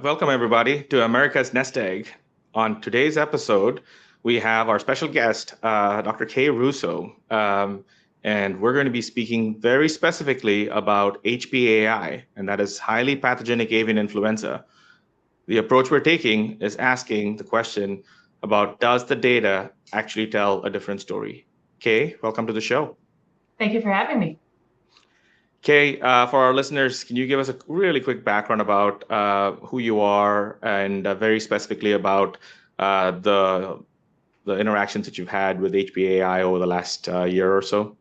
Welcome, everybody, to America's Nest Egg. On today's episode, we have our special guest, Dr. Kay Russo, and we're going to be speaking very specifically about HPAI, and that is highly pathogenic avian influenza. The approach we're taking is asking the question about, does the data actually tell a different story? Kay, welcome to the show. Thank you for having me. Kay, for our listeners, can you give us a really quick background about who you are and very specifically about the interactions that you've had with HPAI over the last year or so?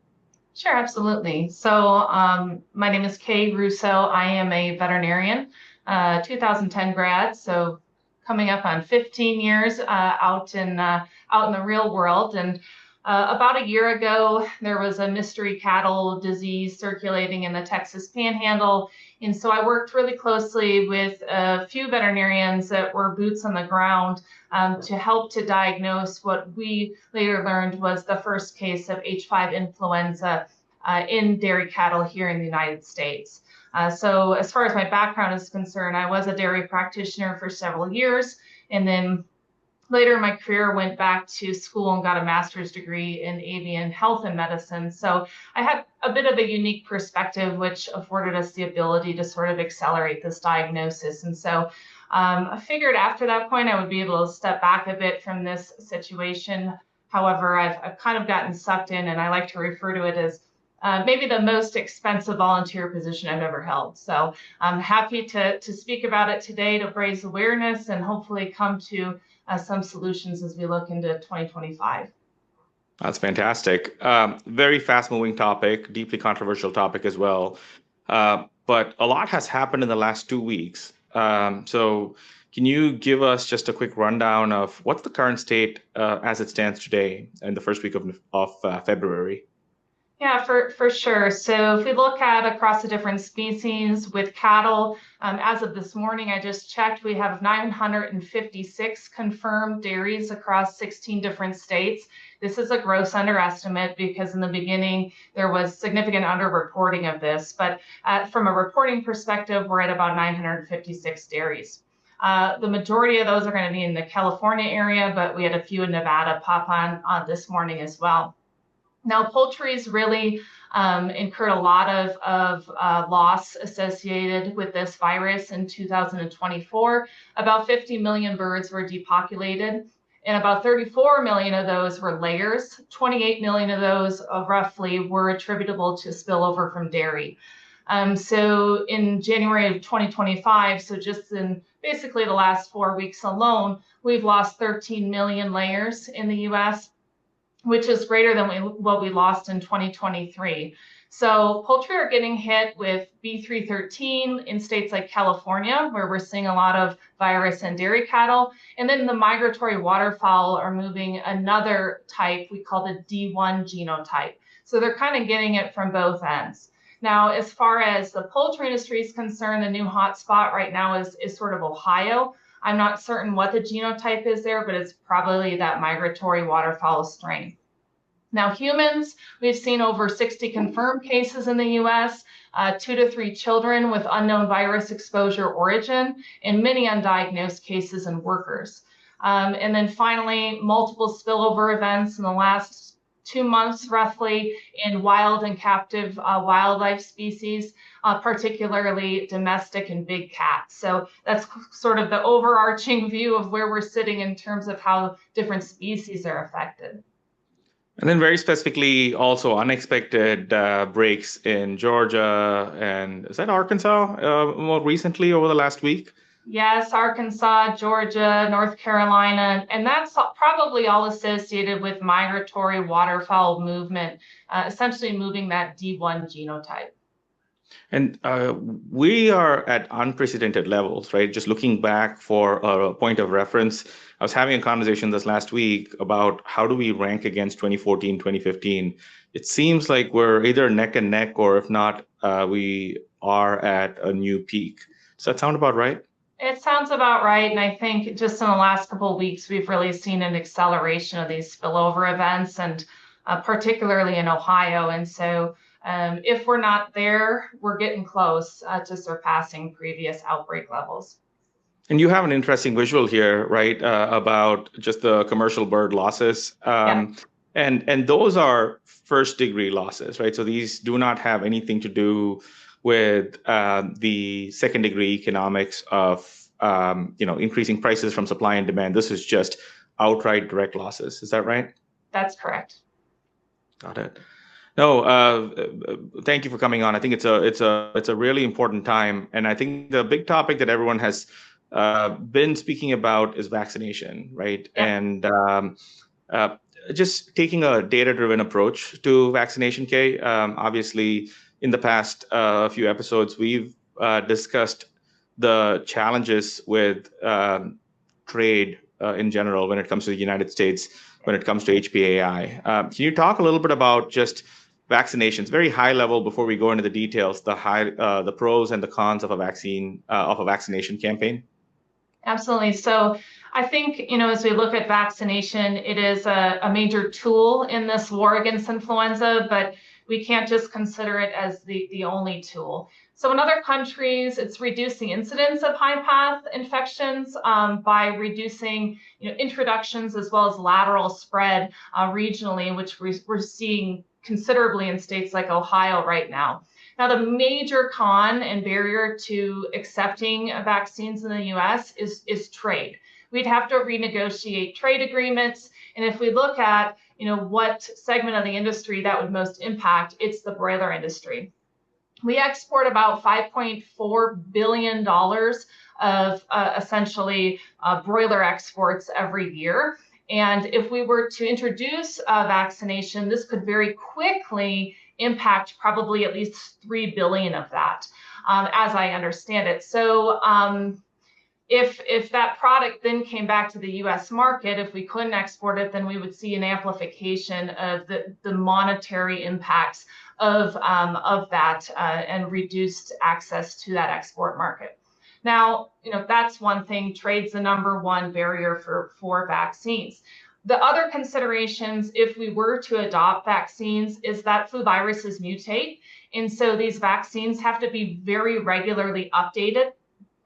Sure, absolutely. My name is Kay Russo. I am a veterinarian, 2010 grad, so coming up on 15 years out in the real world. And about a year ago, there was a mystery cattle disease circulating in the Texas Panhandle. And so I worked really closely with a few veterinarians that were boots on the ground to help to diagnose what we later learned was the first case of H5 influenza in dairy cattle here in the United States. So as far as my background is concerned, I was a dairy practitioner for several years, and then later in my career went back to school and got a master's degree in avian health and medicine. So I had a bit of a unique perspective, which afforded us the ability to sort of accelerate this diagnosis. And so I figured after that point, I would be able to step back a bit from this situation. However, I've kind of gotten sucked in, and I like to refer to it as maybe the most expensive volunteer position I've ever held. So I'm happy to speak about it today to raise awareness and hopefully come to some solutions as we look into 2025. That's fantastic. Very fast-moving topic, deeply controversial topic as well. But a lot has happened in the last 2 weeks. So can you give us just a quick rundown of what's the current state as it stands today in the first week of February? Yeah, for sure. So if we look at across the different species with cattle, as of this morning, I just checked, we have 956 confirmed dairies across 16 different states. This is a gross underestimate because in the beginning, there was significant underreporting of this. But from a reporting perspective, we're at about 956 dairies. The majority of those are going to be in the California area, but we had a few in Nevada pop on this morning as well. Now, poultry's really incurred a lot of loss associated with this virus in 2024. About 50 million birds were depopulated, and about 34 million of those were layers. 28 million of those roughly were attributable to spillover from dairy. So in January of 2025, so just in basically the last 4 weeks alone, we've lost 13 million layers in the US, which is greater than what we lost in 2023. So poultry are getting hit with B313 in states like California, where we're seeing a lot of virus in dairy cattle. And then the migratory waterfowl are moving another type we call the D1 genotype. So they're kind of getting it from both ends. Now, as far as the poultry industry is concerned, the new hotspot right now is sort of Ohio. I'm not certain what the genotype is there, but it's probably that migratory waterfowl strain. Now, humans, we've seen over 60 confirmed cases in the US, 2 to 3 children with unknown virus exposure origin, and many undiagnosed cases in workers. And then finally, multiple spillover events in the last 2 months, roughly, in wild and captive wildlife species, particularly domestic and big cats. So that's sort of the overarching view of where we're sitting in terms of how different species are affected. And then very specifically, also unexpected breaks in Georgia and is that Arkansas more recently over the last week? Yes, Arkansas, Georgia, North Carolina, and that's probably all associated with migratory waterfowl movement, essentially moving that D1 genotype. And we are at unprecedented levels, right? Just looking back for a point of reference, I was having a conversation this last week about how do we rank against 2014, 2015. It seems like we're either neck and neck, or if not, we are at a new peak. Does that sound about right? It sounds about right. And I think just in the last couple of weeks, we've really seen an acceleration of these spillover events, and particularly in Ohio. And so if we're not there, we're getting close to surpassing previous outbreak levels. And you have an interesting visual here, right, about just the commercial bird losses. Yeah. And those are first degree losses, right? So these do not have anything to do with the second degree economics of increasing prices from supply and demand. This is just outright direct losses. Is that right? That's correct. Got it. No, thank you for coming on. I think it's a really important time, and I think the big topic that everyone has been speaking about is vaccination, right? Yeah. And uh, just taking a data-driven approach to vaccination, Kay. Obviously, in the past few episodes, we've discussed the challenges with trade in general when it comes to the United States, when it comes to HPAI. Can you talk a little bit about just vaccinations, very high level, before we go into the details, the pros and the cons of a vaccination campaign? Absolutely. So I think, as we look at vaccination, it is a major tool in this war against influenza, but we can't just consider it as the only tool. So in other countries, it's reducing incidence of high path infections by reducing introductions as well as lateral spread regionally, which we're seeing considerably in states like Ohio right now. Now, the major con and barrier to accepting vaccines in the US is trade. We'd have to renegotiate trade agreements. And if we look at what segment of the industry that would most impact, it's the broiler industry. We export about $5.4 billion of essentially broiler exports every year. And if we were to introduce vaccination, this could very quickly impact probably at least 3 billion of that, as I understand it. So if that product then came back to the US market, if we couldn't export it, then we would see an amplification of the monetary impacts of that and reduced access to that export market. Now, that's one thing. Trade's the number one barrier for vaccines. The other considerations, if we were to adopt vaccines, is that flu viruses mutate. And so these vaccines have to be very regularly updated.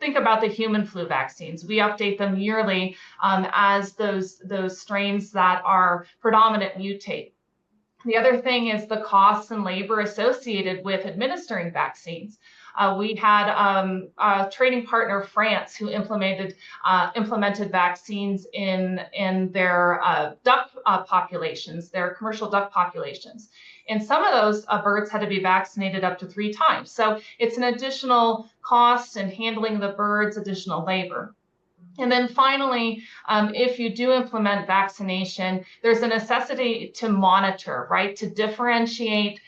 Think about the human flu vaccines. We update them yearly as those strains that are predominant mutate. The other thing is the costs and labor associated with administering vaccines. We had a trading partner, France, who implemented vaccines in their duck populations, their commercial duck populations. And some of those birds had to be vaccinated up to 3 times. So it's an additional cost in handling the birds, additional labor. And then finally, if you do implement vaccination, there's a necessity to monitor, right, to differentiate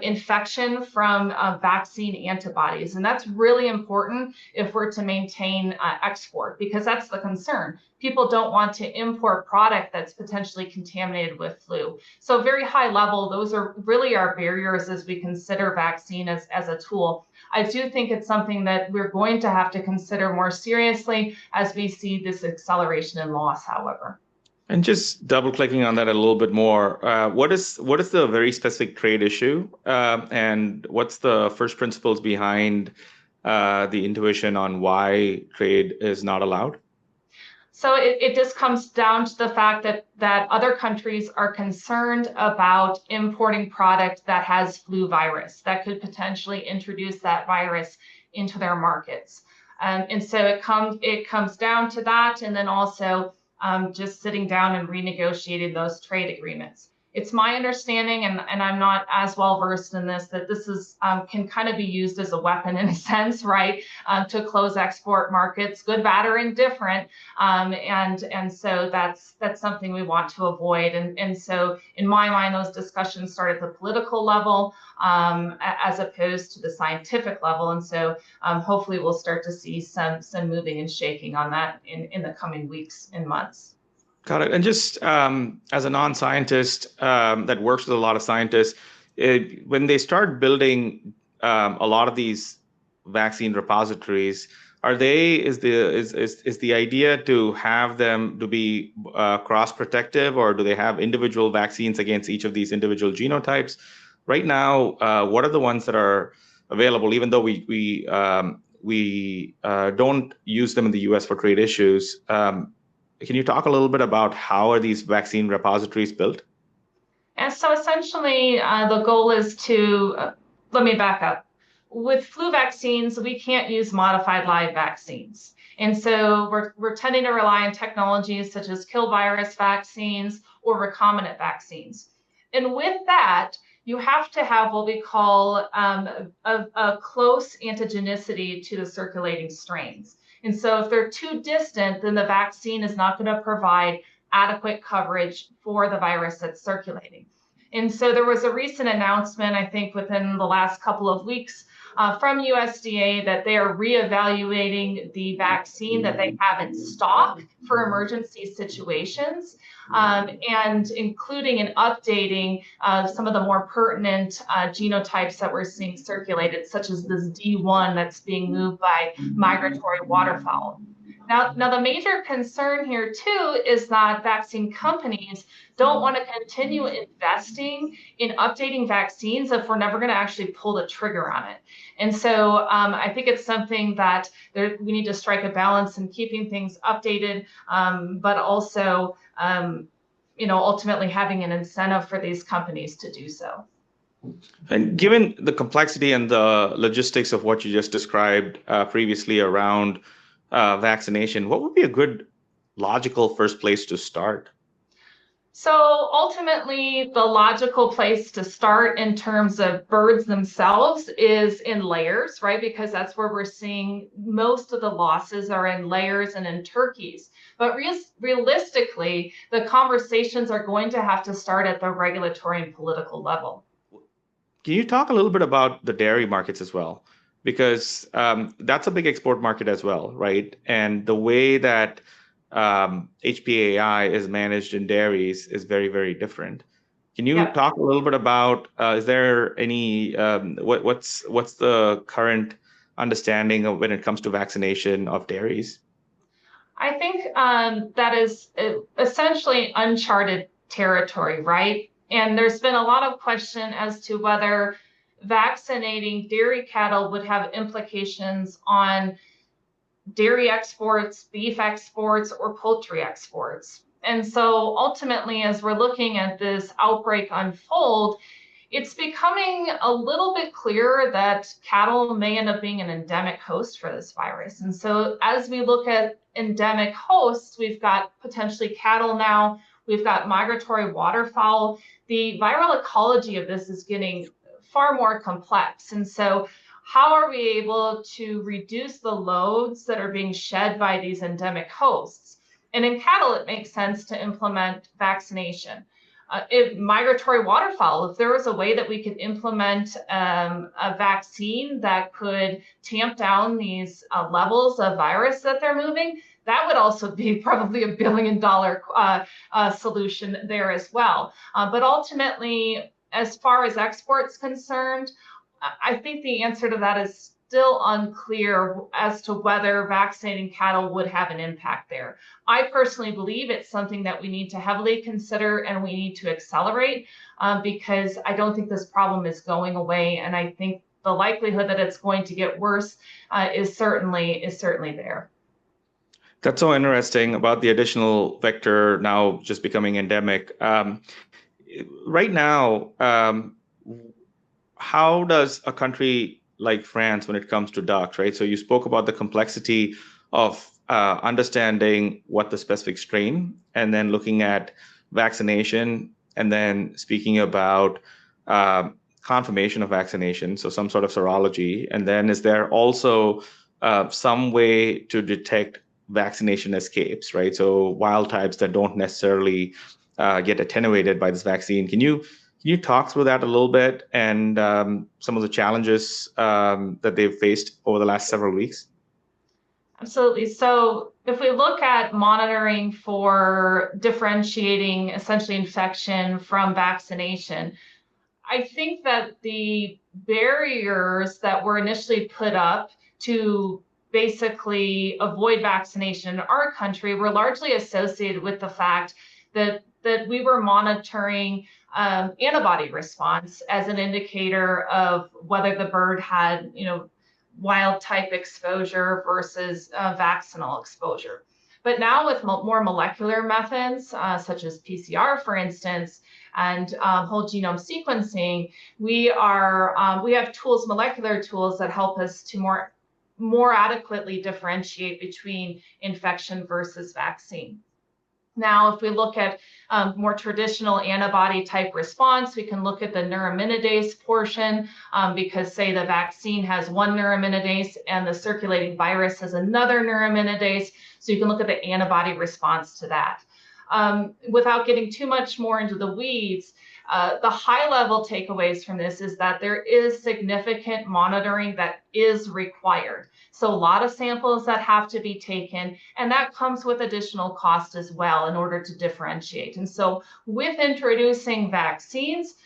infection from vaccine antibodies. And that's really important if we're to maintain export, because that's the concern. People don't want to import product that's potentially contaminated with flu. So very high level, those are really our barriers as we consider vaccine as a tool. I do think it's something that we're going to have to consider more seriously as we see this acceleration in loss, however. And just double clicking on that a little bit more, what is the very specific trade issue, and what's the first principles behind the intuition on why trade is not allowed? So it just comes down to the fact that other countries are concerned about importing product that has flu virus that could potentially introduce that virus into their markets. And so it comes down to that, and then also just sitting down and renegotiating those trade agreements. It's my understanding, and I'm not as well versed in this, that this is can kind of be used as a weapon in a sense, right, to close export markets, good, bad, or indifferent, and so that's something we want to avoid. And so in my mind, those discussions start at the political level as opposed to the scientific level, and so hopefully we'll start to see some moving and shaking on that in the coming weeks and months. Got it. And just as a non-scientist that works with a lot of scientists, when they start building a lot of these vaccine repositories, is the idea to have them to be cross-protective, or do they have individual vaccines against each of these individual genotypes? Right now, what are the ones that are available? Even though we we don't use them in the US for trade issues. Can you talk a little bit about how are these vaccine repositories built? And so essentially, the goal is to, let me back up. With flu vaccines, we can't use modified live vaccines. And so we're tending to rely on technologies such as kill virus vaccines or recombinant vaccines. And with that, you have to have what we call a close antigenicity to the circulating strains. And so if they're too distant, then the vaccine is not going to provide adequate coverage for the virus that's circulating. And so there was a recent announcement, I think within the last couple of weeks, from USDA that they are reevaluating the vaccine that they have in stock for emergency situations, and including and updating some of the more pertinent genotypes that we're seeing circulated, such as this D1 that's being moved by migratory waterfowl. Now, the major concern here too is that vaccine companies don't want to continue investing in updating vaccines if we're never going to actually pull the trigger on it. And so I think it's something that we need to strike a balance in keeping things updated, but also, ultimately having an incentive for these companies to do so. And given the complexity and the logistics of what you just described previously around vaccination, what would be a good logical first place to start? So ultimately, the logical place to start in terms of birds themselves is in layers, right? Because that's where we're seeing most of the losses are in layers and in turkeys. But realistically, the conversations are going to have to start at the regulatory and political level. Can you talk a little bit about the dairy markets as well? Because that's a big export market as well, right? And the way that HPAI is managed in dairies is very, very different. Can you talk a little bit about, is there any, what's the current understanding of when it comes to vaccination of dairies? I think that is essentially uncharted territory, right? And there's been a lot of question as to whether vaccinating dairy cattle would have implications on dairy exports, beef exports, or poultry exports. And so ultimately, as we're looking at this outbreak unfold, it's becoming a little bit clearer that cattle may end up being an endemic host for this virus. And so as we look at endemic hosts, we've got potentially cattle now, we've got migratory waterfowl. The viral ecology of this is getting far more complex. And so how are we able to reduce the loads that are being shed by these endemic hosts? And in cattle, it makes sense to implement vaccination. If migratory waterfowl, if there was a way that we could implement a vaccine that could tamp down these levels of virus that they're moving, that would also be probably $1 billion solution there as well. But ultimately, as far as exports concerned, I think the answer to that is still unclear as to whether vaccinating cattle would have an impact there. I personally believe it's something that we need to heavily consider and we need to accelerate because I don't think this problem is going away. And I think the likelihood that it's going to get worse is certainly there. That's so interesting about the additional vector now just becoming endemic. Right now, how does a country like France when it comes to ducks, right? So you spoke about the complexity of understanding what the specific strain and then looking at vaccination and then speaking about confirmation of vaccination, so some sort of serology. And then is there also some way to detect vaccination escapes, right? So wild types that don't necessarily get attenuated by this vaccine. Can you talk through that a little bit and some of the challenges that they've faced over the last several weeks? Absolutely. So if we look at monitoring for differentiating essentially infection from vaccination, I think that the barriers that were initially put up to basically avoid vaccination in our country were largely associated with the fact that we were monitoring antibody response as an indicator of whether the bird had, wild type exposure versus vaccinal exposure. But now with more molecular methods, such as PCR, for instance, and whole genome sequencing, we have tools, molecular tools, that help us to more adequately differentiate between infection versus vaccine. Now, if we look at more traditional antibody type response, we can look at the neuraminidase portion because, say, the vaccine has one neuraminidase and the circulating virus has another neuraminidase. So you can look at the antibody response to that. Without getting too much more into the weeds, the high level takeaways from this is that there is significant monitoring that is required. So a lot of samples that have to be taken, and that comes with additional cost as well in order to differentiate. And so with introducing vaccines,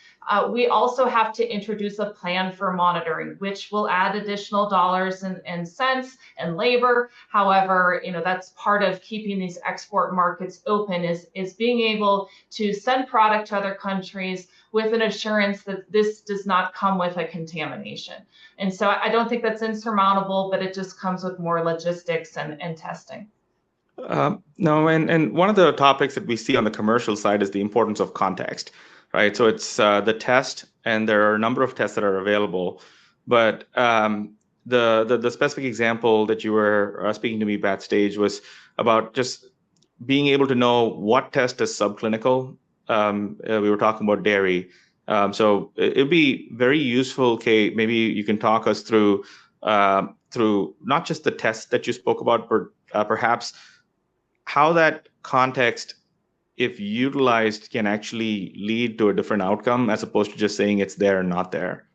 we also have to introduce a plan for monitoring, which will add additional dollars and cents and labor. However, that's part of keeping these export markets open is being able to send product to other countries with an assurance that this does not come with a contamination. And so I don't think that's insurmountable, but it just comes with more logistics and testing. No, and one of the topics that we see on the commercial side is the importance of context, right? So it's the test, and there are a number of tests that are available, but the specific example that you were speaking to me backstage was about just being able to know what test is subclinical. We were talking about dairy. So it'd be very useful, Kay, maybe you can talk us through not just the tests that you spoke about, but perhaps how that context, if utilized, can actually lead to a different outcome as opposed to just saying it's there and not there.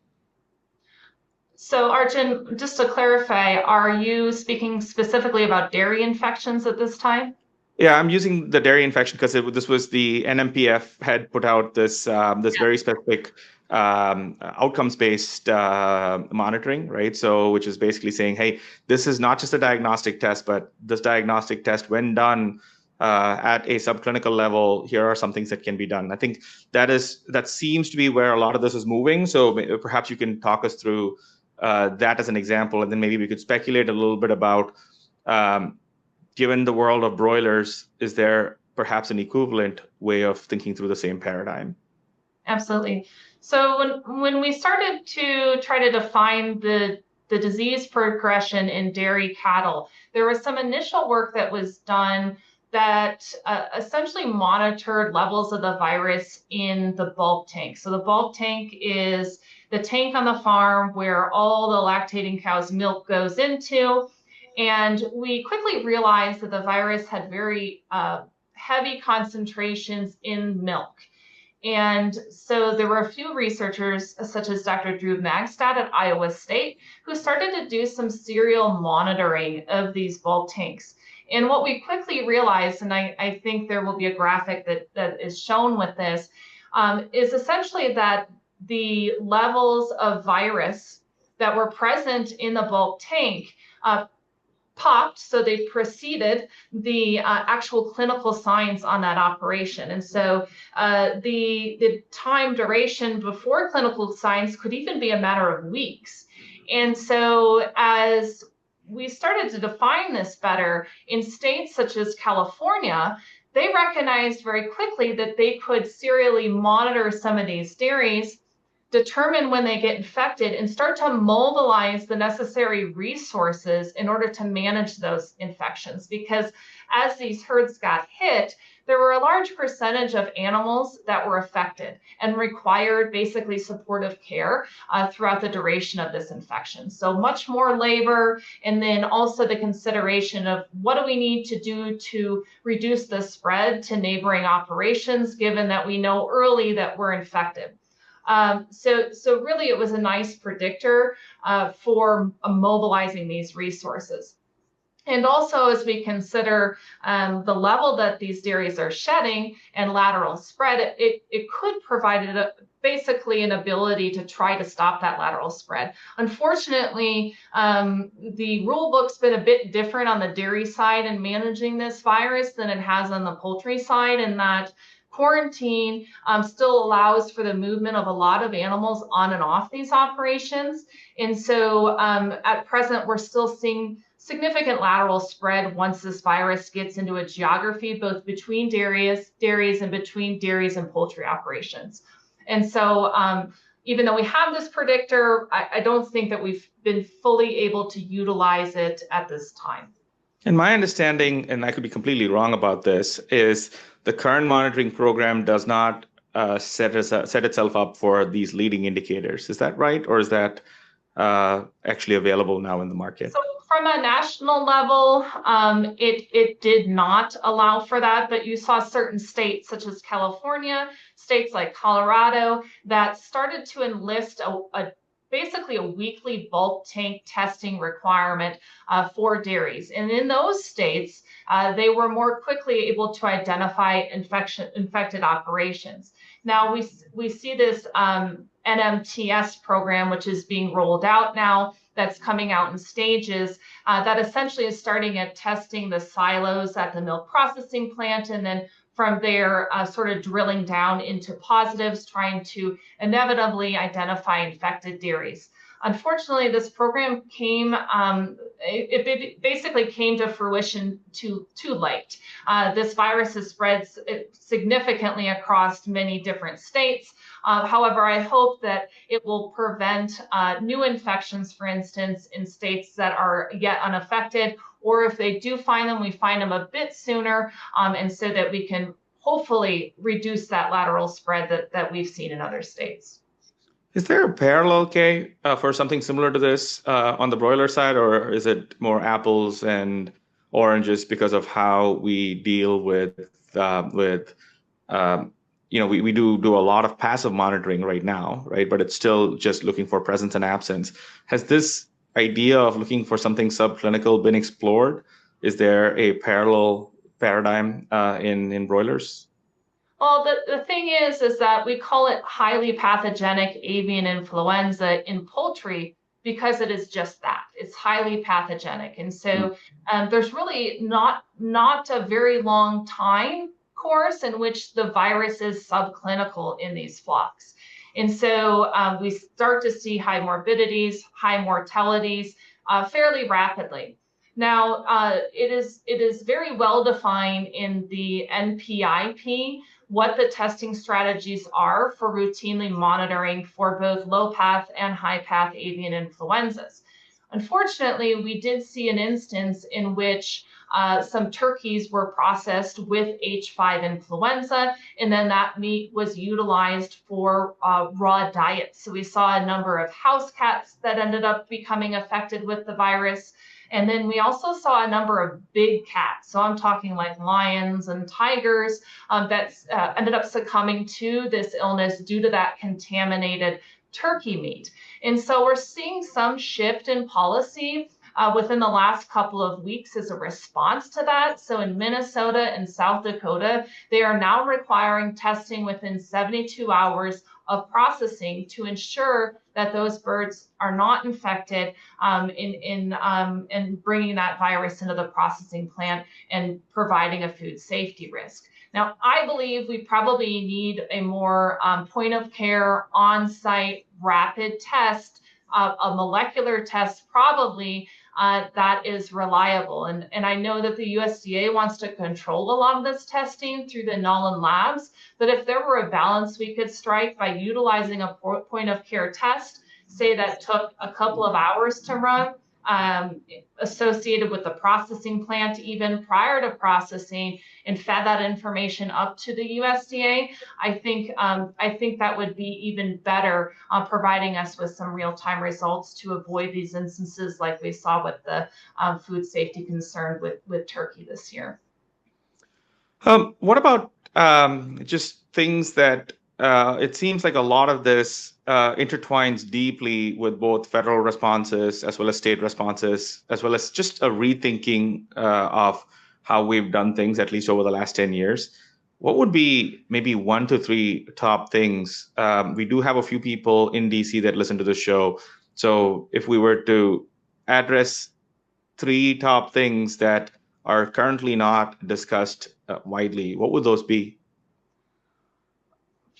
So Arjun, just to clarify, are you speaking specifically about dairy infections at this time? Yeah, I'm using the dairy infection because this was the NMPF had put out this very specific outcomes-based monitoring, right? So, which is basically saying, hey, this is not just a diagnostic test, but this diagnostic test, when done at a subclinical level, here are some things that can be done. I think that seems to be where a lot of this is moving. So perhaps you can talk us through that as an example, and then maybe we could speculate a little bit about. Given the world of broilers, is there perhaps an equivalent way of thinking through the same paradigm? Absolutely. So when we started to try to define the disease progression in dairy cattle, there was some initial work that was done that essentially monitored levels of the virus in the bulk tank. So the bulk tank is the tank on the farm where all the lactating cow's milk goes into. And we quickly realized that the virus had very heavy concentrations in milk. And so there were a few researchers, such as Dr. Drew Magstad at Iowa State, who started to do some serial monitoring of these bulk tanks. And what we quickly realized, and I think there will be a graphic that is shown with this, is essentially that the levels of virus that were present in the bulk tank popped, so they preceded the actual clinical signs on that operation. And so the time duration before clinical signs could even be a matter of weeks. And so as we started to define this better in states such as California, they recognized very quickly that they could serially monitor some of these dairies, determine when they get infected, and start to mobilize the necessary resources in order to manage those infections. Because as these herds got hit, there were a large percentage of animals that were affected and required basically supportive care throughout the duration of this infection. So much more labor, and then also the consideration of what do we need to do to reduce the spread to neighboring operations, given that we know early that we're infected. So really it was a nice predictor for mobilizing these resources. And also, as we consider the level that these dairies are shedding and lateral spread, it could provide basically an ability to try to stop that lateral spread. Unfortunately, the rule book's been a bit different on the dairy side in managing this virus than it has on the poultry side, in that quarantine still allows for the movement of a lot of animals on and off these operations. And so at present, we're still seeing significant lateral spread once this virus gets into a geography, both between dairies and between dairies and poultry operations. And so even though we have this predictor, I don't think that we've been fully able to utilize it at this time. And my understanding, and I could be completely wrong about this, is the current monitoring program does not set itself up for these leading indicators. Is that right? Or is that actually available now in the market? So from a national level, it did not allow for that, but you saw certain states such as California, states like Colorado, that started to enlist basically a weekly bulk tank testing requirement for dairies. And in those states, they were more quickly able to identify infected operations. Now we see this NMTS program, which is being rolled out now, that's coming out in stages, that essentially is starting at testing the silos at the milk processing plant, and then from there, sort of drilling down into positives, trying to inevitably identify infected dairies. Unfortunately, this program it basically came to fruition too late. This virus has spread significantly across many different states. However, I hope that it will prevent new infections, for instance, in states that are yet unaffected, or if they do find them, we find them a bit sooner, and so that we can hopefully reduce that lateral spread that we've seen in other states. Is there a parallel, Kay, for something similar to this on the broiler side, or is it more apples and oranges because of how we deal with we do a lot of passive monitoring right now, right? But it's still just looking for presence and absence. Has this idea of looking for something subclinical been explored? Is there a parallel paradigm in broilers? Well, the thing is that we call it highly pathogenic avian influenza in poultry because it is just that. It's highly pathogenic. And so there's really not a very long time course in which the virus is subclinical in these flocks. And so we start to see high morbidities, high mortalities fairly rapidly. Now, it is very well defined in the NPIP what the testing strategies are for routinely monitoring for both low path and high path avian influenzas. Unfortunately, we did see an instance in which some turkeys were processed with H5 influenza, and then that meat was utilized for raw diets. So we saw a number of house cats that ended up becoming affected with the virus. And then we also saw a number of big cats. So I'm talking like lions and tigers that ended up succumbing to this illness due to that contaminated turkey meat. And so we're seeing some shift in policy within the last couple of weeks as a response to that. So in Minnesota and South Dakota, they are now requiring testing within 72 hours of processing to ensure that those birds are not infected in bringing that virus into the processing plant and providing a food safety risk. Now, I believe we probably need a more point of care, on-site, rapid test, a molecular test probably that is reliable. And I know that the USDA wants to control a lot of this testing through the Nolan labs, but if there were a balance we could strike by utilizing a point of care test, say that took a couple of hours to run, associated with the processing plant even prior to processing, and fed that information up to the USDA, I think that would be even better, providing us with some real-time results to avoid these instances like we saw with the food safety concern with turkey this year. What about just things that it seems like a lot of this intertwines deeply with both federal responses as well as state responses, as well as just a rethinking of how we've done things, at least over the last 10 years. What would be maybe 1 to 3 top things? We do have a few people in DC that listen to the show. So if we were to address 3 top things that are currently not discussed widely, what would those be?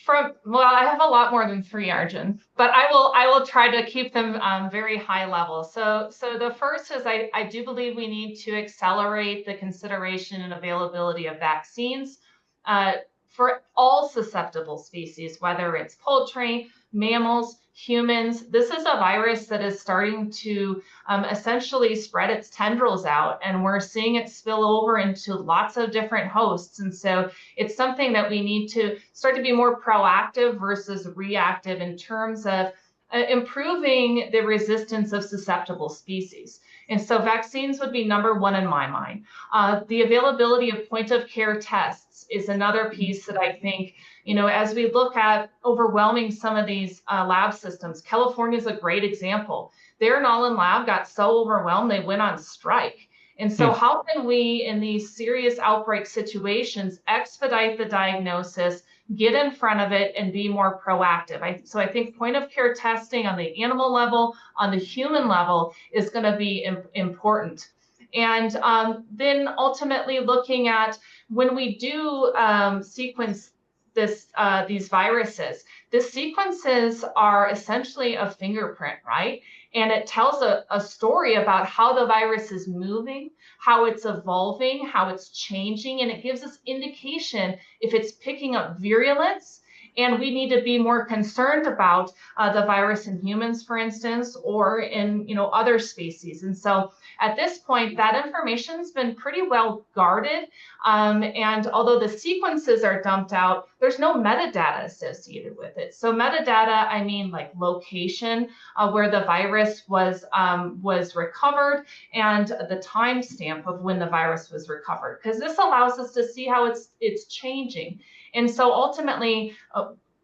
Well, I have a lot more than three, Arjun, but I will try to keep them very high level. So the first is I do believe we need to accelerate the consideration and availability of vaccines uh, for all susceptible species, whether it's poultry, mammals, humans. This is a virus that is starting to essentially spread its tendrils out, and we're seeing it spill over into lots of different hosts. And so it's something that we need to start to be more proactive versus reactive in terms of improving the resistance of susceptible species. And so vaccines would be number one in my mind. The availability of point of care tests is another piece that I think, as we look at overwhelming some of these lab systems, California is a great example. Their Nolan lab got so overwhelmed, they went on strike. And so how can we, in these serious outbreak situations, expedite the diagnosis, get in front of it, and be more proactive? So I think point of care testing on the animal level, on the human level, is going to be important. And then ultimately looking at when we do sequence these viruses, the sequences are essentially a fingerprint, right? And it tells a story about how the virus is moving, how it's evolving, how it's changing, and it gives us indication if it's picking up virulence. And we need to be more concerned about the virus in humans, for instance, or in other species. And so at this point, that information's been pretty well guarded. And although the sequences are dumped out, there's no metadata associated with it. So metadata, I mean like location, where the virus was recovered, and the timestamp of when the virus was recovered, because this allows us to see how it's changing. And so ultimately,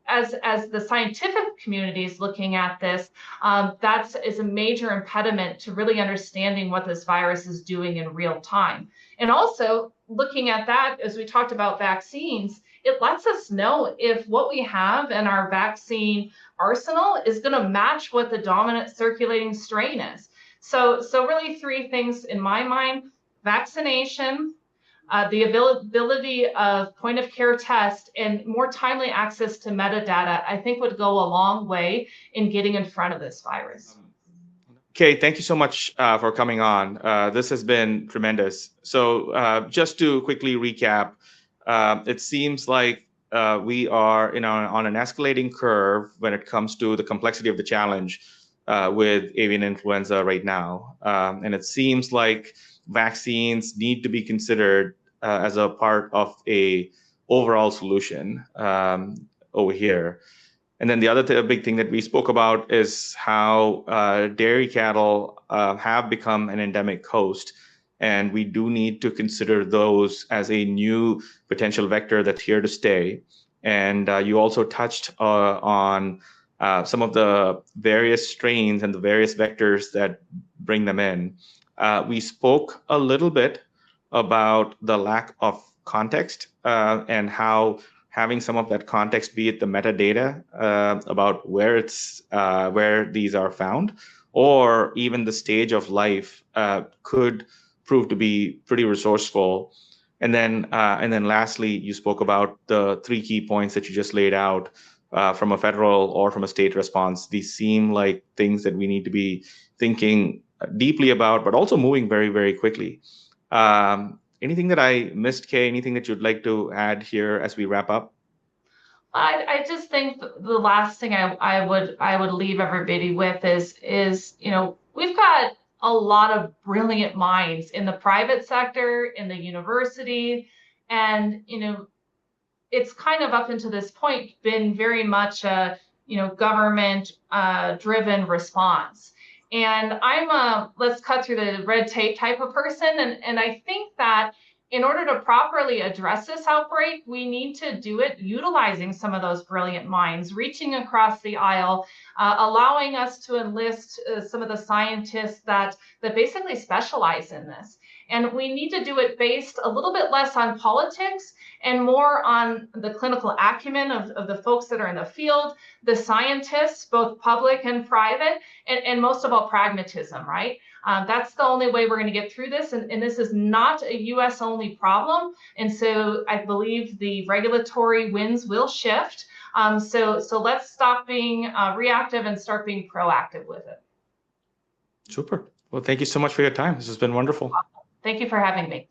as the scientific community is looking at this, that is a major impediment to really understanding what this virus is doing in real time. And also looking at that, as we talked about vaccines, it lets us know if what we have in our vaccine arsenal is going to match what the dominant circulating strain is. So really three things in my mind: vaccination, the availability of point of care tests, and more timely access to metadata, I think would go a long way in getting in front of this virus. Kay, thank you so much for coming on. This has been tremendous. So just to quickly recap, it seems like we are on an escalating curve when it comes to the complexity of the challenge with avian influenza right now. And it seems like vaccines need to be considered as a part of a overall solution over here. And then the other big thing that we spoke about is how dairy cattle have become an endemic host, and we do need to consider those as a new potential vector that's here to stay. And you also touched on some of the various strains and the various vectors that bring them in. We spoke a little bit about the lack of context and how having some of that context, be it the metadata about where these are found, or even the stage of life, could prove to be pretty resourceful. And then lastly, you spoke about the three key points that you just laid out from a federal or from a state response. These seem like things that we need to be thinking deeply about, but also moving very, very quickly. Anything that I missed, Kay? Anything that you'd like to add here as we wrap up? I just think the last thing I would leave everybody with is we've got a lot of brilliant minds in the private sector, in the university, and it's kind of up until this point been very much a government driven response. And I'm a let's cut through the red tape type of person. And I think that in order to properly address this outbreak, we need to do it utilizing some of those brilliant minds, reaching across the aisle, allowing us to enlist some of the scientists that basically specialize in this. And we need to do it based a little bit less on politics and more on the clinical acumen of the folks that are in the field, the scientists, both public and private, and most of all, pragmatism, right? That's the only way we're going to get through this. And this is not a US only problem. And so I believe the regulatory winds will shift. So let's stop being reactive and start being proactive with it. Super. Well, thank you so much for your time. This has been wonderful. Thank you for having me.